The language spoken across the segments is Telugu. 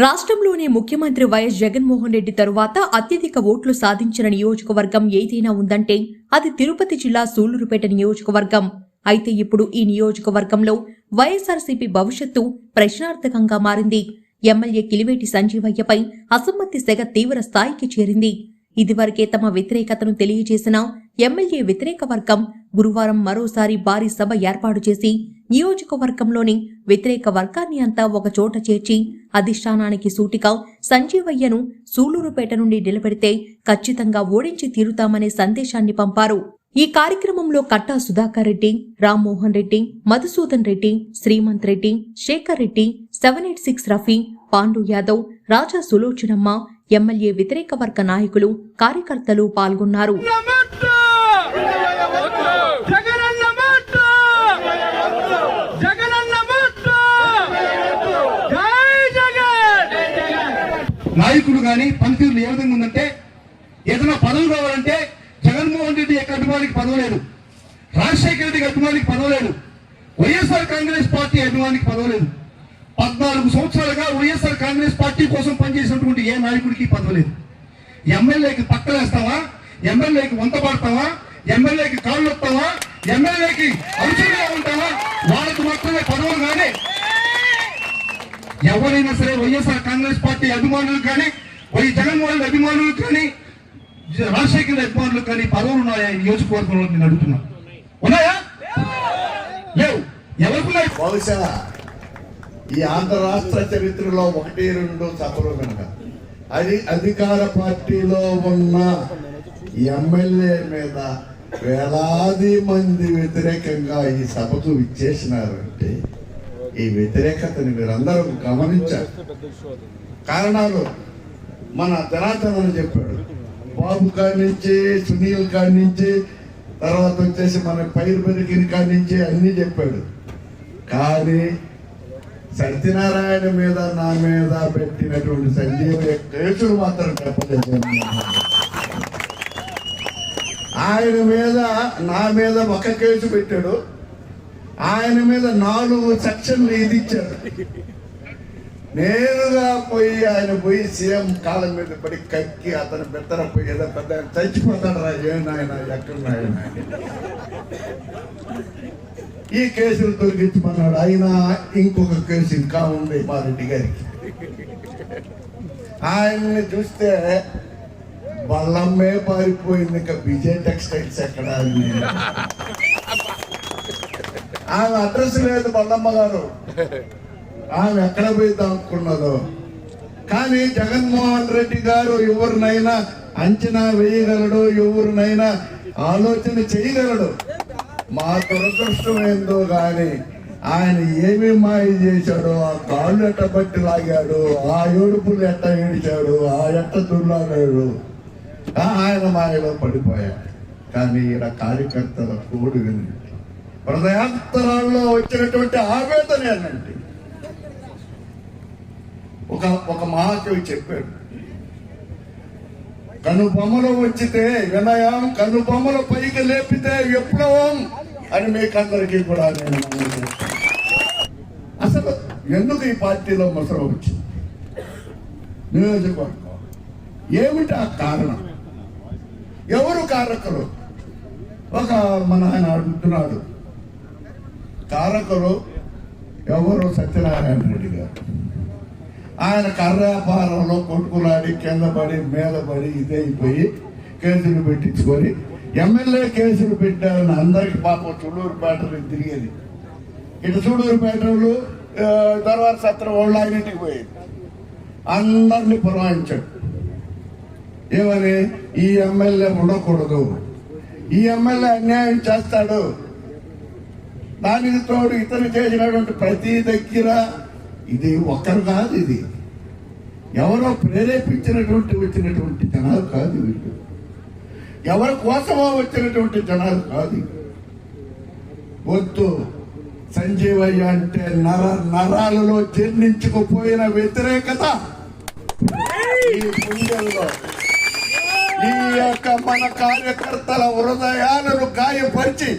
రాష్ట్రంలోని ముఖ్యమంత్రి వైఎస్ జగన్మోహన్ రెడ్డి తరువాత అత్యధిక ఓట్లు సాధించిన నియోజకవర్గం ఏదైనా ఉందంటే అది తిరుపతి జిల్లా సూళ్లూరుపేట నియోజకవర్గం. అయితే ఇప్పుడు ఈ నియోజకవర్గంలో వైఎస్ఆర్సీపీ భవిష్యత్తు ప్రశ్నార్థకంగా మారింది. ఎమ్మెల్యే కిలివేటి సంజీవయ్యపై అసమ్మతి సెగ తీవ్ర స్థాయికి చేరింది. ఇదివరకే తమ వ్యతిరేకతను తెలియజేసిన ఎమ్మెల్యే వ్యతిరేక వర్గం గురువారం మరోసారి భారీ సభ ఏర్పాటు చేసి నియోజకవర్గంలోని వ్యతిరేక వర్గాన్ని అంతా ఒకచోట చేర్చి అధిష్టానానికి సూటిగా సంజీవయ్యను సూళ్లూరుపేట నుండి నిలబెడితే ఖచ్చితంగా ఓడించి తీరుతామనే సందేశాన్ని పంపారు. ఈ కార్యక్రమంలో కట్టా సుధాకర్ రెడ్డి, రామ్మోహన్ రెడ్డి, మధుసూదన్ రెడ్డి, శ్రీమంత్ రెడ్డి, శేఖర్ రెడ్డి, 786 రఫీ, పాండు యాదవ్, రాజా సులోచనమ్మ, ఎమ్మెల్యే వ్యతిరేక వర్గ నాయకులు, కార్యకర్తలు పాల్గొన్నారు. నాయకుడు గాని పనితీరులు ఏ విధంగా ఉందంటే, ఏదైనా పదవి కావాలంటే జగన్మోహన్ రెడ్డి యొక్క అభిమానికి పదవి లేదు, రాజశేఖర రెడ్డి అభిమానికి పదవి లేదు, వైఎస్ఆర్ కాంగ్రెస్ పార్టీ అభిమానికి పదవి లేదు. 14 సంవత్సరాలుగా వైఎస్ఆర్ కాంగ్రెస్ పార్టీ కోసం పనిచేసినటువంటి ఏ నాయకుడికి పదవి లేదు. ఎమ్మెల్యేకి పక్కలేస్తావా, ఎమ్మెల్యేకి వంత పడతావా, ఎమ్మెల్యేకి కాళ్ళు వస్తావా, ఎమ్మెల్యేకి అనుచరుగా ఉంటావా, వాళ్ళకు మాత్రమే పదవులు. కానీ ఎవరైనా సరే వైఎస్ఆర్ కాంగ్రెస్ పార్టీ అభిమానులు కానీ, జగన్మోహన్ రెడ్డి అభిమానులు కానీ, రాజశేఖర అభిమానులు కానీ పదవులు ఉన్నాయా ఈ నియోజకవర్గంలో? నేను అడుగుతున్నా, ఉన్నాయా? లేవు. ఎవరున్నాయి? బహుశా ఈ ఆంధ్ర రాష్ట్ర చరిత్రలో 1-2 సభలు కనుక అది అధికార పార్టీలో ఉన్న ఎమ్మెల్యే మీద వేలాది మంది వ్యతిరేకంగా ఈ సభకు ఇచ్చేసినారంటే ఈ వ్యతిరేకతని మీరందరూ గమనించారు. కారణాలు మన జనార్దన్ చెప్పాడు, బాబు కాడి నుంచి, సునీల్ కాడి నుంచి, తర్వాత వచ్చేసి మన పైరు పెరిగిన కాడి నుంచి అన్ని చెప్పాడు. కానీ సత్యనారాయణ మీద, నా మీద పెట్టినటువంటి సంజీవయ్య కేసులు మాత్రం చెప్పలేదు. ఆయన మీద, నా మీద ఒక కేసు పెట్టాడు, ఆయన మీద 4 సెక్షన్లు ఇదిచ్చాడు. నేరుగా ఆయన పోయి సీఎం కాలం మీద పడి కక్కి అతను బెత్తరపోయి ఏదో పెద్ద చచ్చిపోతాడు రా, ఏనాయన ఎక్కడున్నాయన ఈ కేసులు తొలగించమన్నాడు. అయినా ఇంకొక కేసు ఇంకా ఉంది మా రెడ్డి గారికి. ఆయన్ని చూస్తే బల్లమ్మే పారిపోయింది, ఇంకా విజయ్ టెక్స్టైల్స్ ఎక్కడ? ఆమె అడ్రస్ లేదు బల్లమ్మ గారు, ఆమె ఎక్కడ పోయి దాక్కున్నదో. కానీ జగన్మోహన్ రెడ్డి గారు ఎవరినైనా అంచనా వేయగలడు, ఎవరినైనా ఆలోచన చేయగలడు. మా దురదృష్టం ఏందో గాని ఆయన ఏమి మాయ చేశాడో, ఆ కాళ్ళు ఎట్ట బట్టి లాగాడు, ఆ ఏడుపులు ఎట్ట ఏడిచాడు, ఆ ఎట్ట దుర్లాగాడు, ఆయన మాయలో పడిపోయాడు. కానీ ఈయన కార్యకర్తల తోడు వినండి, హృదయాంతరాల్లో వచ్చినటువంటి ఆవేదన ఏంటంటే, ఒక మహాకవి చెప్పాడు, కనుబొమ్మలు వచ్చితే వినయం, కనుబొమ్మలు పైకి లేపితే విప్లవం అని మీకందరికీ కూడా నేను అసలు ఎందుకు ఈ పార్టీలో మొసలు వచ్చింది నియోజకవర్గం ఏమిటి ఆ కారణం? ఎవరు కారకులు? ఒక మన ఆయన అడుగుతున్నాడు, కారకులు ఎవరు? సత్యనారాయణ రెడ్డి గారు. ఆయన కర్ర వ్యాపారంలో కొట్టుకులాడి కింద పడి మీద పడి ఇదైపోయి కేసులు పెట్టించుకొని ఎమ్మెల్యే కేసులు పెట్టారని అందరికి పాపం సూళ్లూరుపేటలో తిరిగేది. ఇటు సూళ్లూరుపేటలు తర్వాత సత్రం వాళ్ళు ఆయనటికి పోయేది. అందరినీ పురమాయించాడు. ఏమని? ఈ ఎమ్మెల్యే ఉండకూడదు, ఈ ఎమ్మెల్యే అన్యాయం చేస్తాడు. దానికి తోడు ఇతను చేసినటువంటి ప్రతి దగ్గర ఇది ఒక్కరు కాదు, ఇది ఎవరో ప్రేరేపించినటువంటి వచ్చినటువంటి జనాలు కాదు, వీళ్ళు ఎవరి కోసమో వచ్చినటువంటి జనాలు కాదు. వద్దు, సంజీవయ్య అంటే నరాలలో జీర్ణించుకుపోయిన వ్యతిరేకత ఈ పుంజంలో ఈ యొక్క మన కార్యకర్తల హృదయాలను గాయపరిచి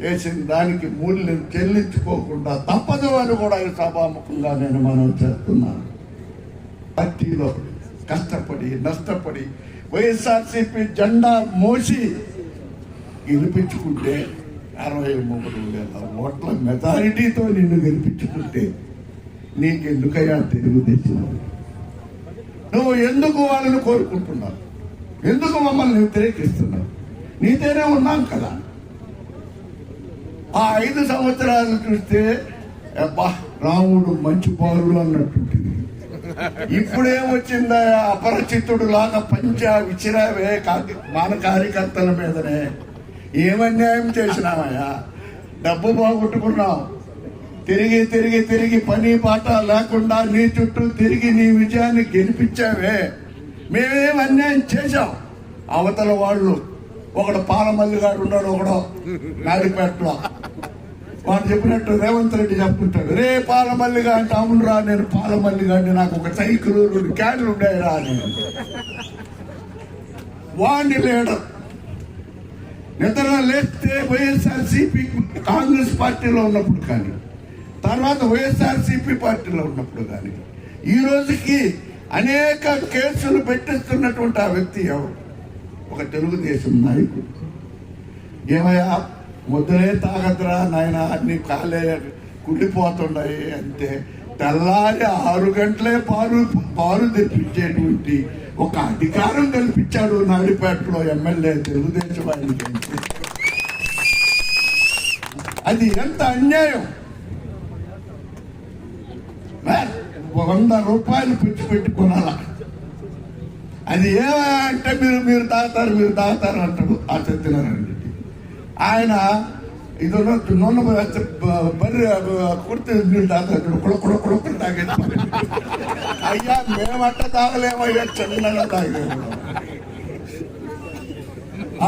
చేసిన దానికి మూల్యం చెల్లించుకోకుండా తప్పదు అని కూడా ఈ సభాముఖంగా నేను మనం చేస్తున్నాను. పార్టీలో కష్టపడి నష్టపడి వైఎస్ఆర్సీపీ జెండా మోసి గెలిపించుకుంటే 63,000 ఓట్ల మెజారిటీతో నిన్ను గెలిపించుకుంటే నీకెందుకయ్యా తెలుగుదేశం? నువ్వు ఎందుకు వాళ్ళని కోరుకుంటున్నావు? ఎందుకు మమ్మల్ని వ్యతిరేకిస్తున్నావు? నీతోనే ఉన్నాం కదా. ఆ 5 సంవత్సరాలు చూస్తే అబ్బా రాముడు మంచి బాలుడు అన్నట్టుంటుంది. ఇప్పుడేమొచ్చిందా అపరిచితుడు లాగా పంచా విచ్చిరావే మన కార్యకర్తల మీదనే. ఏమన్యాయం చేసినామయ్యా? డబ్బు బాగొట్టుకున్నావు. తిరిగి తిరిగి తిరిగి పని పాట లేకుండా నీ చుట్టూ తిరిగి నీ విజయాన్ని గెలిపించావే. మేమేం అన్యాయం చేశాం? అవతల వాళ్ళు ఒకడు పాలమల్లి గారు ఉన్నాడు, ఒకడు నాడిపేటలో. వాడు చెప్పినట్టు రేవంత్ రెడ్డి చెప్పుకుంటాడు, రే పాలమల్లిగా అంటే అవునురా నేను పాలమల్లిగా అంటే నాకు ఒక సైకిల్ 2 క్యాన్లు ఉండేరా అని. వాడిని లీడర్ నిద్ర లేస్తే వైఎస్ఆర్సీపీ కాంగ్రెస్ పార్టీలో ఉన్నప్పుడు కానీ, తర్వాత వైఎస్ఆర్సీపీ పార్టీలో ఉన్నప్పుడు కానీ, ఈ రోజుకి అనేక కేసులు పెట్టిస్తున్నటువంటి ఆ వ్యక్తి ఎవరు? ఒక తెలుగుదేశం నాయకుడు. ఏమయ్యా ముద్దలే తాగద్రా నాయన, అన్ని కాలే కుళ్ళిపోతున్నాయి అంటే తెల్లారి 6 గంటలే పాలు తెప్పించేటువంటి ఒక అధికారం కల్పించాడు నాయుడుపేటలో ఎమ్మెల్యే తెలుగుదేశం ఆయనకి. అది ఎంత అన్యాయం! 100 రూపాయలు పెట్టి కొనాల. అది ఏమంటే మీరు తాగుతారు అంటాడు ఆ సత్యనారాయణ రెడ్డి. ఆయన ఇది నూనె బర్రె కుర్తి నీళ్ళు తాగుతాడు, కుడకుడ తాగేది. అయ్యా మేమట్ట తాగలేమయ్యా, చిన్నగా తాగలేము.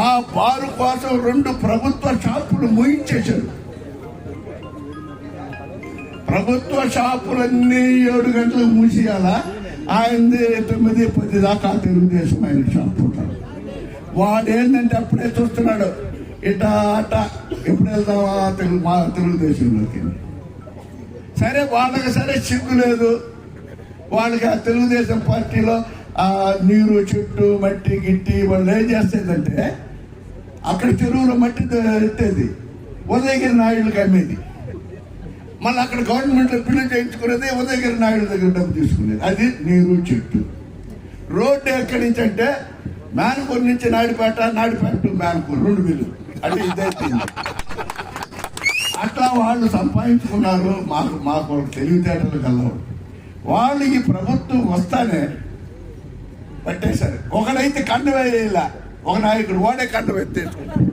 ఆ బారు కోసం 2 ప్రభుత్వ షాపులు మూయించేశారు. ప్రభుత్వ షాపులన్నీ 7 గంటలకు మూసేయాలా? ఆయనది 9, 10 దాకా తెలుగుదేశం ఆయన షాపు ఉంటారు. వాడేంటంటే అప్పుడే చూస్తున్నాడు, ఇట అట ఎప్పుడు వెళ్తావా మా తెలుగుదేశంలోకి. సరే వాళ్ళకి సరే సిగ్గు లేదు. వాళ్ళకి ఆ తెలుగుదేశం పార్టీలో ఆ నీరు చెట్టు మట్టి గిట్టి వాళ్ళు ఏం చేసేదంటే అక్కడ చెరువులో మట్టి ఎత్తేది, ఉదయగిరి నాయుడుకి అమ్మేది. మళ్ళీ అక్కడ గవర్నమెంట్లో బిల్లు చేయించుకునేది, ఉదయగిరి నాయుడు దగ్గర డబ్బు తీసుకునేది. అది నీరు చెట్టు. రోడ్డు ఎక్కడి నుంచి అంటే మేనకూరు నుంచి నాయుడుపేట టు మేనకూరు 2 బిల్లు అంటే ఇదైతే. అట్లా వాళ్ళు సంపాదించుకున్నారు. మాకు తెలివితేటలు కలవాడు. వాళ్ళు ఈ ప్రభుత్వం వస్తానే పట్టేశారు. ఒకడైతే కండు వేయాల, ఒక నాయకుడు వాడే కండు ఎత్తేసుకుంటాడు.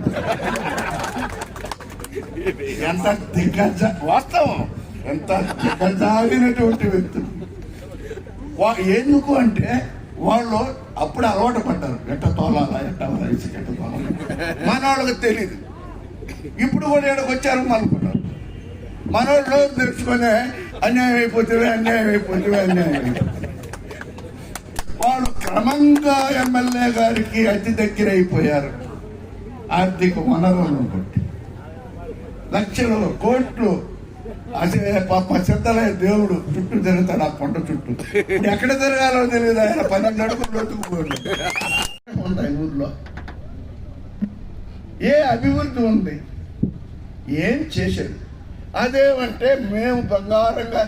ఎంత దిగ్గజ వాస్తవం, ఎంత దిగ్గజాగినటువంటి వ్యక్తులు. ఎందుకు అంటే వాళ్ళు అప్పుడు అలవాటు పడ్డారు, ఎట్ట తోలాలా ఎట్ట వయసు ఎట్ట తోలాలి. మన వాళ్ళకి తెలియదు. ఇప్పుడు కూడా ఇక్కడికి వచ్చారు అనుకున్నారు. మనోళ్ళు రోజు తెలుసుకునే అన్యాయం అయిపోతే వాళ్ళు క్రమంగా ఎమ్మెల్యే గారికి అతి దగ్గర అయిపోయారు. ఆర్థిక వనరులను బట్టి లక్షలు కోట్లు. అదే పాప సిద్ధలే దేవుడు చుట్టూ తిరుగుతాడు ఆ కొండ చుట్టూ. ఎక్కడ తిరగాలో తెలియదు. ఆయన 12 అడుగులు ఎత్తుకుపోయాడు. ఉంటాయి ఊర్లో ఏ అభివృద్ధి ఉంది, ఏం చేశాడు? అదేమంటే మేము బంగారంగా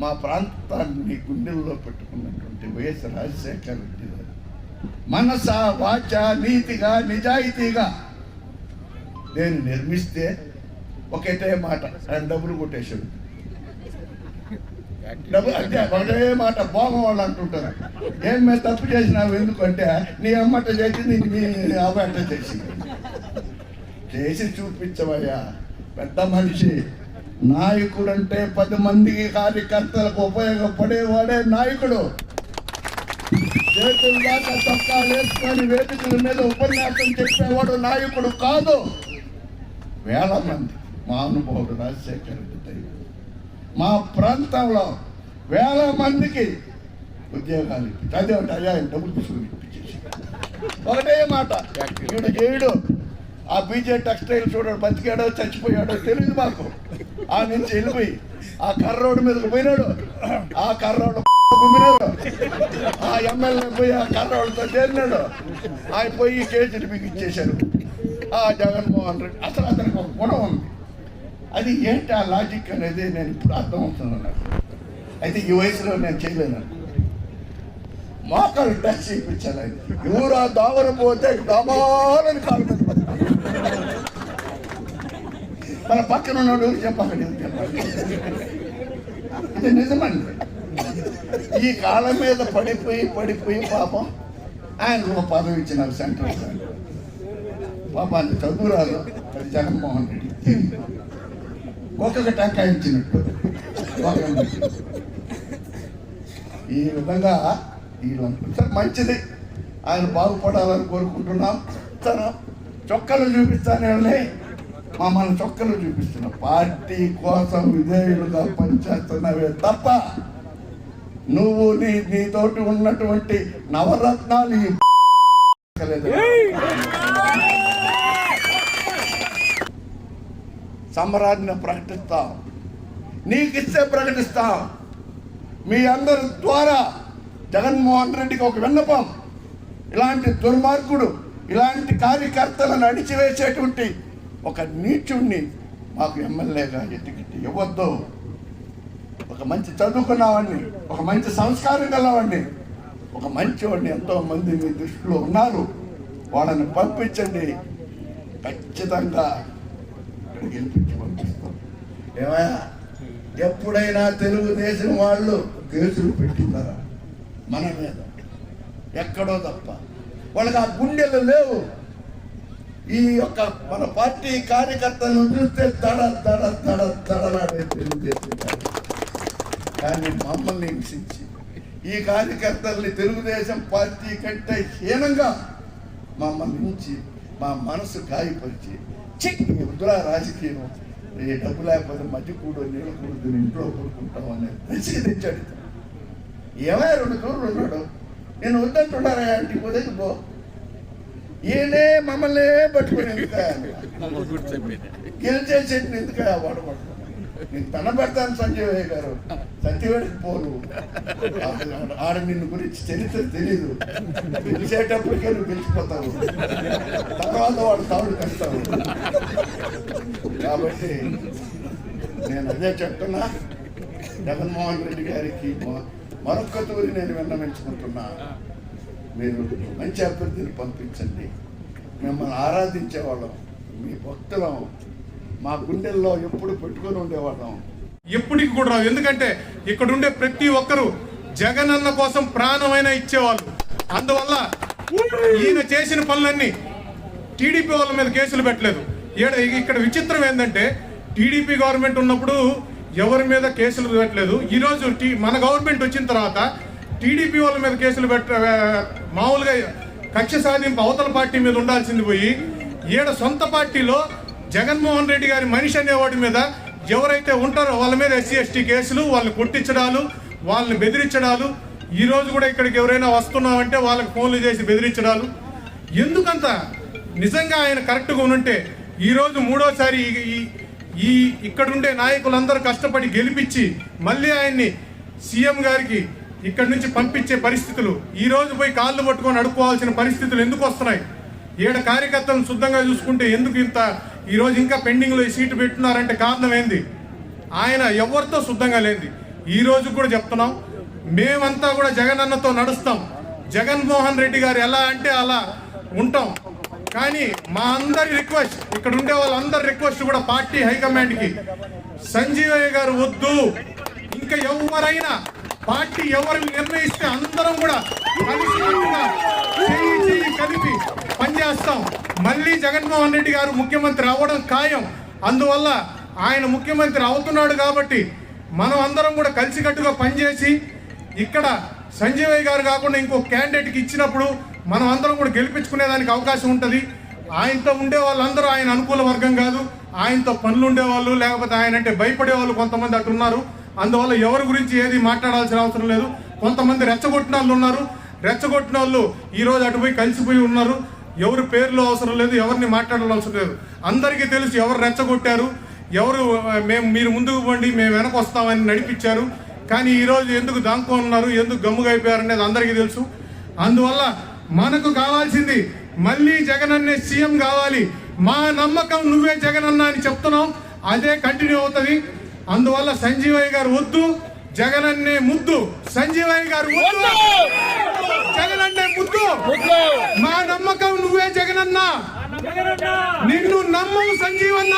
మా ప్రాంతాన్ని గుండెల్లో పెట్టుకున్నటువంటి వైఎస్ రాజశేఖర రెడ్డి గారు మనస వాచ నీతిగా నిజాయితీగా నేను నిర్మిస్తే ఒకటే మాట, ఆయన డబ్బులు కొట్టేశాడు. డబ్బు అంటే ఒకటే మాట. భోగం వాళ్ళు అంటుంటారు, ఏం మేము తప్పు చేసినావు ఎందుకంటే నీ అమ్మట చేసింది నీ అవ్వట చేసింది. చేసి చూపించవయ్యా. పెద్ద మనిషి నాయకుడు అంటే 10 మందికి కార్యకర్తలకు ఉపయోగపడేవాడే నాయకుడు. చేతులు దాకా చొక్కాలు వేసుకొని వేదికల మీద ఉపన్యాసం చెప్పేవాడు నాయకుడు కాదు. 1000 మంది మహానుభావుడు రాజశేఖర రెడ్డి మా ప్రాంతంలో 1000 మందికి ఉద్యోగాలు అదే అయ్యా డబ్బులు తీసుకుని ఇప్పించేసి ఒకటే మాట. ఈడు ఏడు ఆ బీజే టెక్స్టైల్ చూడాడు, బతికాడో చచ్చిపోయాడో తెలియదు మాకు. ఆ నుంచి వెళ్ళిపోయి ఆ కర్ర రోడ్డు మీదకి పోయినాడు. ఆ కర్రోళ్ళు గుమ్మినారు. ఆ ఎమ్మెల్యే పోయి ఆ కర్రోళ్ళతో చేరినాడు. ఆయన పోయి కేసులు మీకు ఇచ్చేశారు. ఆ జగన్మోహన్ రెడ్డి అసలు అతనికి ఒక గుణం ఉంది. అది ఏంటి ఆ లాజిక్ అనేది నేను ఇప్పుడు అర్థమవుతున్నాను నాకు. అయితే ఈ వయసులో నేను చేయలేను. మోకాలు టచ్ చేయించాలి. ఆయన ఎవరు ఆ దావర పోతే దమాలని కాలు మీద పడతారు. మన పక్కన ఉన్నాడు చెప్పకండి, చెప్పండి. ఇది నిజమండి. ఈ కాళ్ళ మీద పడిపోయి పాపం ఆయన ఒక పదవి ఇచ్చినారు సెంట్రల్. పాపం అంత చదువు రాదు. అది జగన్మోహన్ రెడ్డి ఒక్కొక్క టెంకాయ ఇచ్చినట్టు. ఈ విధంగా సార్ మంచిది, ఆయన బాగుపడాలని కోరుకుంటున్నాం. తను చొక్కలు చూపిస్తానే మమ్మల్ని చొక్కలు చూపిస్తున్నాం. పార్టీ కోసం విధేయులుగా పనిచేస్తున్నవే తప్ప నువ్వు నీతోటి ఉన్నటువంటి నవరత్నాలు సమరాన్ని ప్రకటిస్తాం, నీకిస్తే ప్రకటిస్తాం. మీ అందరి ద్వారా జగన్మోహన్ రెడ్డికి ఒక విన్నపం. ఇలాంటి దుర్మార్గుడు, ఇలాంటి కార్యకర్తలను అణిచివేసేటువంటి ఒక నీచుణ్ణి మాకు ఎమ్మెల్యేగా ఎన్నికట్టి ఇవ్వద్దు. ఒక మంచి చదువుకున్నవాడిని, ఒక మంచి సంస్కారం గలవాడిని, ఒక మంచివాడిని ఎంతో మంది మీ దృష్టిలో ఉన్నారు. వాళ్ళని పంపించండి, ఖచ్చితంగా గెలిపించి పంపిస్తాం. ఏమయ్యా, ఎప్పుడైనా తెలుగుదేశం వాళ్ళు కేసులు పెట్టిందారా మన మీద? ఎక్కడో తప్ప. వాళ్ళకి ఆ గుండెలు లేవు. ఈ యొక్క మన పార్టీ కార్యకర్తలను చూస్తే దడలాడే తెలుగుదేశం. కానీ మమ్మల్ని హింసించి ఈ కార్యకర్తల్ని తెలుగుదేశం పార్టీ కంటే హీనంగా మమ్మల్ని హింసి మా మనసు గాయపరిచి వద్దురా రాజకీయం, ఈ డబ్బు లేకపోతే మధ్య కూడు నీళ్ళు కూడుతు ఇంట్లో కూడుకుంటాం అనే మంచిగా తెచ్చాడు. ఏమైనా 2 తూర్లు ఉన్నాడు. నేను వద్దంటున్నారా ఇంటికి పోతే పో. ఈయనే మమ్మల్ని పట్టుకుని గెలిచే చెట్టుని ఎందుకయా వాడబడుతున్నాను. నేను తన పెడతాను సంజయ్ గారు. సత్యవేడికి పోను. ఆడ నిన్ను గురించి చరిత్ర తెలీదు. గెలిచేటప్పటికే నువ్వు గెలిచిపోతావు, తర్వాత వాడు తావుడు కలుస్తావు. కాబట్టి నేను అదే చెప్తున్నా, జగన్మోహన్ రెడ్డి గారికి మరొక్క తూరి నేను విన్నవించుకుంటున్నా. మీరు మంచి అభ్యర్థిని పంపించండి. మిమ్మల్ని ఆరాధించేవాళ్ళం, మీ భక్తులం, మా గుండెల్లో ఎప్పుడు పెట్టుకొని ఉండేవాళ్ళం. ఎప్పటికి కూడా రావు. ఎందుకంటే ఇక్కడ ఉండే ప్రతి ఒక్కరూ జగన్ అన్న కోసం ప్రాణమైనా ఇచ్చేవాళ్ళు. అందువల్ల ఈయన చేసిన పనులన్నీ టీడీపీ వాళ్ళ మీద కేసులు పెట్టలేదు. ఇక్కడ విచిత్రం ఏంటంటే టీడీపీ గవర్నమెంట్ ఉన్నప్పుడు ఎవరి మీద కేసులు పెట్టలేదు. ఈరోజు మన గవర్నమెంట్ వచ్చిన తర్వాత టీడీపీ వాళ్ళ మీద కేసులు మామూలుగా కక్ష సాధింపు అవతల పార్టీ మీద ఉండాల్సింది పోయి ఈడ సొంత పార్టీలో జగన్మోహన్ రెడ్డి గారి మనిషి అనేవాడి మీద ఎవరైతే ఉంటారో వాళ్ళ మీద ఎస్సీ ఎస్టీ కేసులు, వాళ్ళని కొట్టించడాలు, వాళ్ళని బెదిరించడాలు. ఈరోజు కూడా ఇక్కడికి ఎవరైనా వస్తున్నామంటే వాళ్ళకి ఫోన్లు చేసి బెదిరించడాలు. ఎందుకంత నిజంగా ఆయన కరెక్ట్గా ఉంటే ఈరోజు 3వసారి ఈ ఇక్కడుండే నాయకులందరూ కష్టపడి గెలిపించి మళ్ళీ ఆయన్ని సీఎం గారికి ఇక్కడి నుంచి పంపించే పరిస్థితులు, ఈ రోజు పోయి కాళ్ళు పట్టుకొని అడుక్కోవాల్సిన పరిస్థితులు ఎందుకు వస్తున్నాయి? ఏడ కార్యకర్తలను శుద్ధంగా చూసుకుంటే ఎందుకు ఇంత ఈరోజు ఇంకా పెండింగ్లో ఈ సీటు పెట్టున్నారంటే కారణం ఏంది? ఆయన ఎవరితో శుద్ధంగా లేనిది. ఈ రోజు కూడా చెప్తున్నాం, మేమంతా కూడా జగన్ అన్నతో నడుస్తాం. జగన్మోహన్ రెడ్డి గారు ఎలా అంటే అలా ఉంటాం. కానీ మా అందరి రిక్వెస్ట్, ఇక్కడ ఉండే వాళ్ళందరి రిక్వెస్ట్ కూడా పార్టీ హైకమాండ్కి, సంజీవయ్య గారు వద్దు, ఇంకా ఎవరైనా పార్టీ ఎవరు నిర్ణయిస్తే అందరం కూడా కలిపి పనిచేస్తాం. మళ్ళీ జగన్మోహన్ రెడ్డి గారు ముఖ్యమంత్రి అవ్వడం ఖాయం. అందువల్ల ఆయన ముఖ్యమంత్రి అవుతున్నాడు కాబట్టి మనం అందరం కూడా కలిసికట్టుగా పనిచేసి ఇక్కడ సంజీవయ్య గారు కాకుండా ఇంకో క్యాండిడేట్కి ఇచ్చినప్పుడు మనం అందరం కూడా గెలిపించుకునేదానికి అవకాశం ఉంటుంది. ఆయనతో ఉండే వాళ్ళందరూ ఆయన అనుకూల వర్గం కాదు, ఆయనతో పనులు ఉండేవాళ్ళు, లేకపోతే ఆయన అంటే భయపడే వాళ్ళు కొంతమంది అటు ఉన్నారు. అందువల్ల ఎవరి గురించి ఏది మాట్లాడాల్సిన అవసరం లేదు. కొంతమంది రెచ్చగొట్టిన వాళ్ళు ఉన్నారు. రెచ్చగొట్టిన వాళ్ళు ఈరోజు అటుపోయి కలిసిపోయి ఉన్నారు. ఎవరు పేర్లు అవసరం లేదు, ఎవరిని మాట్లాడాల్సిన అవసరం లేదు. అందరికీ తెలుసు ఎవరు రెచ్చగొట్టారు, ఎవరు మీరు ముందుకు పోండి మేము వెనక వస్తామని నడిపించారు. కానీ ఈరోజు ఎందుకు దాంకున్నారు, ఎందుకు గమ్ముగా అయిపోయారు అనేది అందరికీ తెలుసు. అందువల్ల మనకు కావాల్సింది మళ్ళీ జగన్ అన్నే సీఎం కావాలి. మా నమ్మకం నువ్వే జగన్ అన్న అని చెప్తున్నాం, అదే కంటిన్యూ అవుతుంది. అందువల్ల సంజీవయ్య గారు వద్దు, జగన్ అన్నే ముద్దు. సంజీవయ్య గారు వద్దు, జగన్ అన్నే ముద్దు. మా నమ్మకం నువ్వే జగన్ అన్న, నిన్ను నమ్మవు సంజీవన్న.